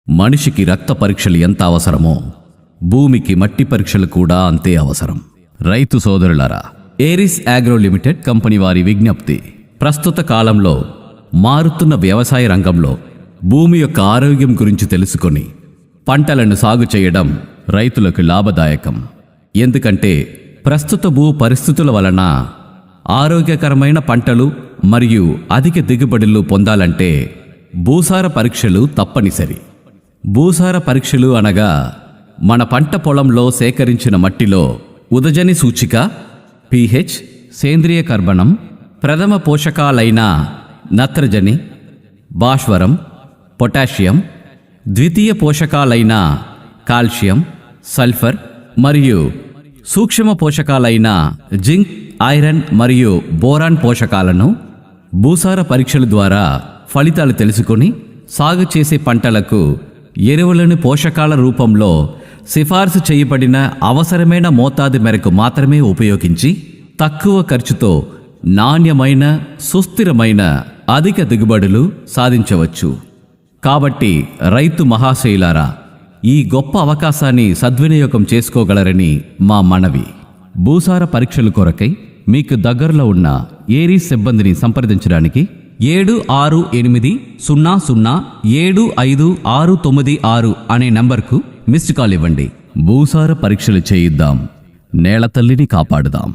మనిషికి రక్త పరీక్షలు ఎంత అవసరమో భూమికి మట్టి పరీక్షలు కూడా అంతే అవసరం. రైతు సోదరులారా, ఏరిస్ అగ్రో లిమిటెడ్ కంపెనీ వారి విజ్ఞప్తి. ప్రస్తుత కాలంలో మారుతున్న వ్యవసాయ రంగంలో భూమి యొక్క ఆరోగ్యం గురించి తెలుసుకొని పంటలను సాగు చేయడం రైతులకు లాభదాయకం. ఎందుకంటే ప్రస్తుత భూ పరిస్థితుల వలన ఆరోగ్యకరమైన పంటలు మరియు అధిక దిగుబడులు పొందాలంటే భూసార పరీక్షలు తప్పనిసరి. భూసార పరీక్షలు అనగా మన పంట పొలంలో సేకరించిన మట్టిలో ఉదజని సూచిక, pH, సేంద్రియ కర్బనం, ప్రథమ పోషకాలైన నత్రజని, భాస్వరం, పొటాషియం, ద్వితీయ పోషకాలైన కాల్షియం, సల్ఫర్ మరియు సూక్ష్మ పోషకాలైన జింక్, ఐరన్ మరియు బోరాన్ పోషకాలను భూసార పరీక్షల ద్వారా ఫలితాలు తెలుసుకొని సాగు చేసే పంటలకు ఎరువులను పోషకాల రూపంలో సిఫార్సు చేయబడిన అవసరమైన మోతాదు మేరకు మాత్రమే ఉపయోగించి తక్కువ ఖర్చుతో నాణ్యమైన, సుస్థిరమైన అధిక దిగుబడులు సాధించవచ్చు. కాబట్టి రైతు మహాశయులారా, ఈ గొప్ప అవకాశాన్ని సద్వినియోగం చేసుకోగలరని మా మనవి. భూసార పరీక్షల కొరకై మీకు దగ్గరలో ఉన్న ఏరీస్ సిబ్బందిని సంప్రదించడానికి 7680075696 అనే నంబర్కు మిస్డ్ కాల్ ఇవ్వండి. భూసార పరీక్షలు చేయిద్దాం, నేల తల్లిని కాపాడుదాం.